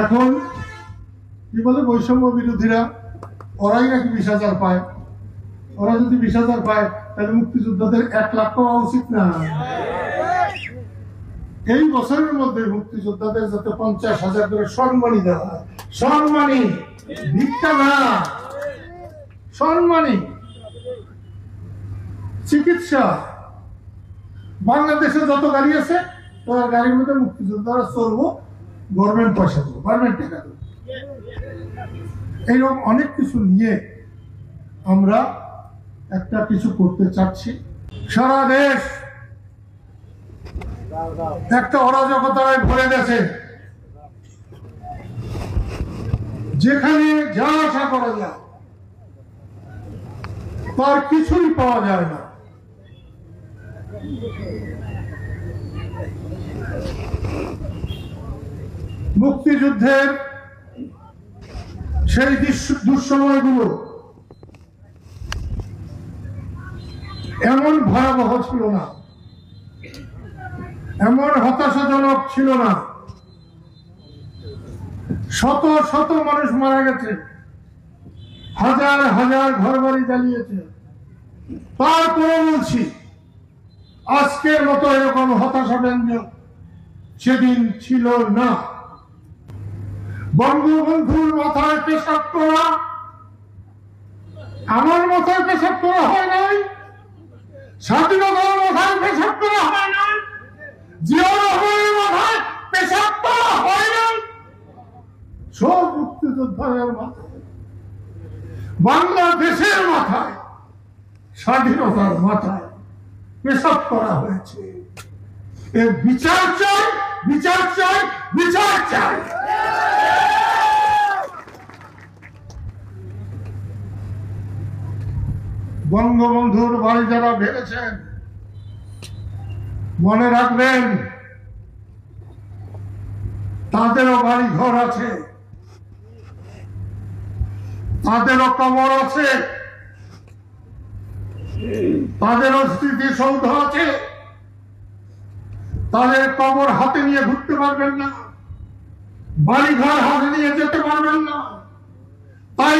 এখন কি বলে বৈষম্য বিরোধীরা ওরাই নাকি 20,000 পায়। ওরা যদি 20,000 পায় তাহলে মুক্তিযোদ্ধাদের 1 লাখ পাওয়া উচিত না? এই বছরের মধ্যে মুক্তিযোদ্ধাদের যাতে 50,000 করে সম্মানী দেওয়া হয়। সম্মানী, ভিক্ষা না, সম্মানী। চিকিৎসা, বাংলাদেশে যত গাড়ি আছে গাড়ির মধ্যে মুক্তিযোদ্ধারা চলবো, গভর্নমেন্ট পয়সা দেবো, গভর্নমেন্ট টাকা দেবো। এইরকম অনেক কিছু নিয়ে আমরা একটা কিছু করতে চাচ্ছি। সারা দেশ একটা অরাজকতায় ভরে গেছে, যেখানে যা আশা করা যায় তার কিছুই পাওয়া যায় না। মুক্তিযুদ্ধের সেই দুঃসময়গুলো এমন ভয়াবহ ছিল না, এমন হতাশাজনক ছিল না। শত শত মানুষ মারা গেছে, হাজার হাজার ঘরবাড়ি জ্বালিয়েছে। তারপরে বলছি, আজকের মতো এরকম হতাশাব্যঞ্জক সেদিন ছিল না। বঙ্গবন্ধুর মাথায় পেশাব করা আমার মাথায় পেশাব করা হয় নাই, স্বাধীনতার মাথায় পেশাব করা হয় নাই, জিয়াউর রহমানের মাথায় পেশাব করা হয় নাই। সব মুক্তিযোদ্ধাদের মাথায়, বাংলাদেশের মাথায়, স্বাধীনতার মাথায় পেশাব করা হয়েছে। এর বিচার চাই, বিচার চাই, বিচার চাই। বঙ্গবন্ধুর বাড়ি যারা ভেবেছেন, মনে রাখবেন তাদেরও বাড়ি ঘর আছে, তাদেরও কবর আছে, তাদেরও স্মৃতিসৌধ আছে। তাদের কবর হাতে নিয়ে ঘুরতে পারবেন না, বাড়িঘর হাতে নিয়ে যেতে পারবেন না। তাই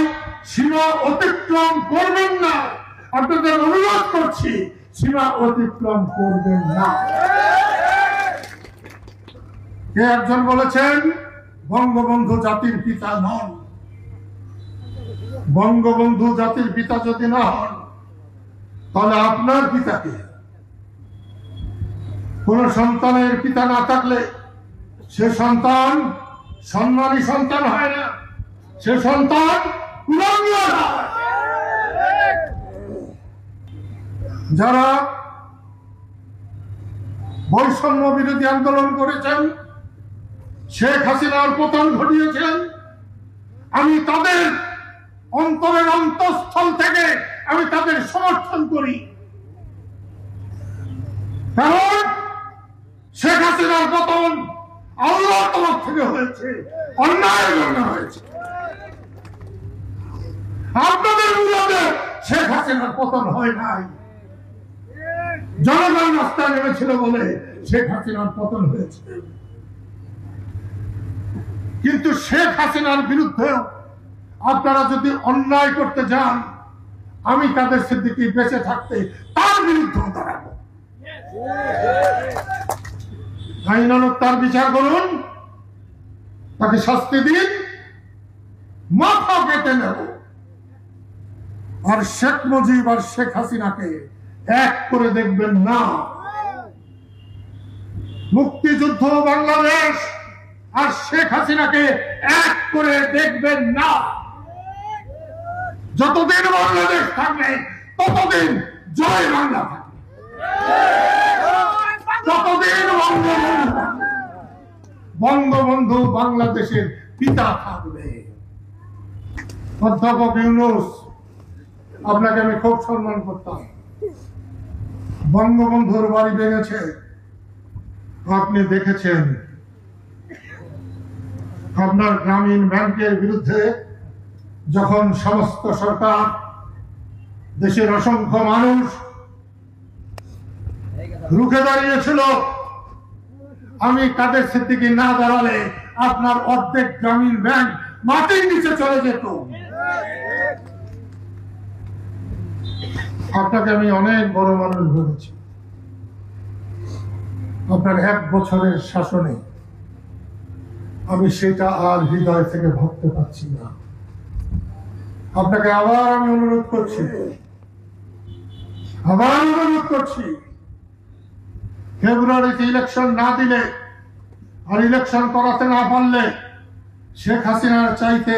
সীমা অতিক্রম করবেন না। আপনাদের অনুরোধ করছি, সীমা অতিক্রম করবেন না। কে একজন বলেছেন বঙ্গবন্ধু জাতির পিতা নন। বঙ্গবন্ধু জাতির পিতা যদি না হন, তাহলে আপনার পিতাকে, কোন সন্তানের পিতা না থাকলে সে সন্তান সম্মানী সন্তান হয় না, সে সন্তান কুলাঙ্গার হয়। যারা বৈষম্য বিরোধী আন্দোলন করেছেন, শেখ হাসিনার পতন ঘটিয়েছেন, আমি তাদের অন্তরের অন্তঃস্থল থেকে আমি তাদের সমর্থন করি। কারণ শেখ হাসিনার পতন আল্লাহর তরফ থেকে হয়েছে, অন্যায়ের জন্য হয়েছে। আপনাদের বিরুদ্ধে শেখ হাসিনার পতন হয় নাই, জনগণ রাস্তায় নেমেছিল বলে শেখ হাসিনার পতন হয়েছে। কিন্তু শেখ হাসিনার বিরুদ্ধে আপনারা যদি অন্যায় করতে যান, আমি কাদের সিদ্দিকী বেঁচে থাকতে তার বিরুদ্ধে দাঁড়াবো। আইনানুগ তার বিচার করুন, তাকে শাস্তি দিন, মাথা কেটে নেব। আর শেখ মুজিব আর শেখ হাসিনাকে এক করে দেখবেন না। মুক্তিযুদ্ধ বাংলাদেশ আর শেখ হাসিনাকে এক করে দেখবেন না। যতদিন বাংলাদেশ থাকবে ততদিন জয় বাংলা থাকবে, ততদিন বঙ্গবন্ধু বাংলাদেশের পিতা থাকবে। অধ্যাপক ইউনূস, আপনাকে আমি খুব সম্মান করতাম। বঙ্গবন্ধুর বাড়ি ভেঙেছে, আপনি দেখেছেন। আপনার গ্রামীণ ব্যাংকের বিরুদ্ধে যখন সমস্ত সরকার, দেশের অসংখ্য মানুষ রুখে দাঁড়িয়েছিল, আমি কাদের সিদ্দিকী না দাঁড়ালে আপনার অর্ধেক গ্রামীণ ব্যাংক মাটির নিচে চলে যেত। আপনাকে আমি অনেক বড় মানুষ ভেবেছি, আপনার 1 বছরের শাসনে আমি সেটা আর হৃদয় থেকে ভাবতে পারছি না। আপনাকে আবার আমি অনুরোধ করছি, ফেব্রুয়ারিতে ইলেকশন না দিলে আর ইলেকশন করাতে না পারলে শেখ হাসিনার চাইতে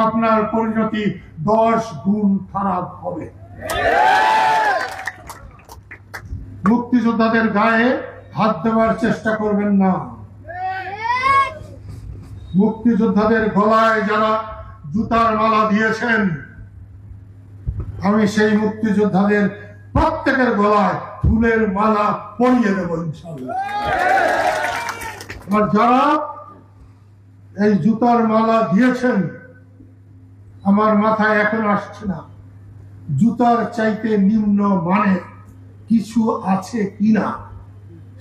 আপনার পরিণতি 10 গুণ খারাপ হবে। মুক্তিযোদ্ধাদের গায়ে হাত দেওয়ার চেষ্টা করবেন না। মুক্তিযোদ্ধাদের গলায় যারা জুতার মালা দিয়েছেন, আমি সেই মুক্তিযোদ্ধাদের প্রত্যেকের গলায় ফুলের মালা পরিয়ে দেব ইনশাআল্লাহ। আর যারা এই জুতার মালা দিয়েছেন, আমার মাথায় এখন আসছে না জুতার চাইতে নিম্ন মানে কিছু আছে কিনা,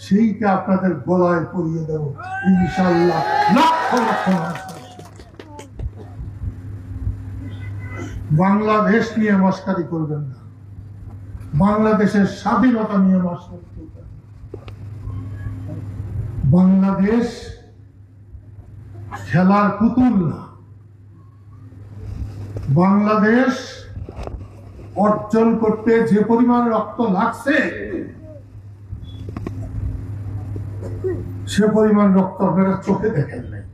সেইটা আপনাদের গলায় পরিয়ে দেব ইনশাআল্লাহ। লক্ষ লক্ষ বাংলাদেশ নিয়ে মস্কারি করবেন না, বাংলাদেশের স্বাধীনতা নিয়ে মস্কারি করবেন। বাংলাদেশ খেলার পুতুল না। বাংলাদেশ অর্জন করতে যে পরিমাণ রক্ত লাগছে, সে পরিমাণ রক্ত আপনারা চোখে দেখেন নাই।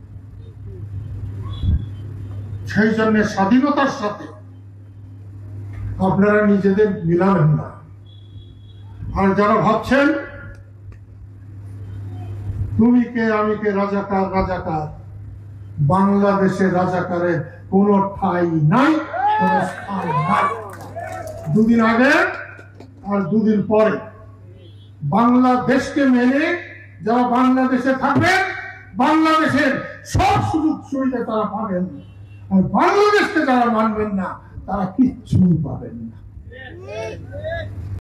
সেই জন্য স্বাধীনতার সাথে আপনারা নিজেদের মিলাবেন না। আর যারা ভাবছেন তুমি কে আমি কে, রাজাকার রাজাকার, বাংলাদেশে রাজাকারের কোন ঠাঁই নাই, কোন স্থান নাই। 2 দিন আগে আর 2 দিন পরে বাংলাদেশকে মেনে যারা বাংলাদেশে থাকবেন, বাংলাদেশের সব সুযোগ সুবিধা তারা পাবেন, আর বাংলাদেশকে যারা মানবেন না তারা কিচ্ছুই পাবেন না।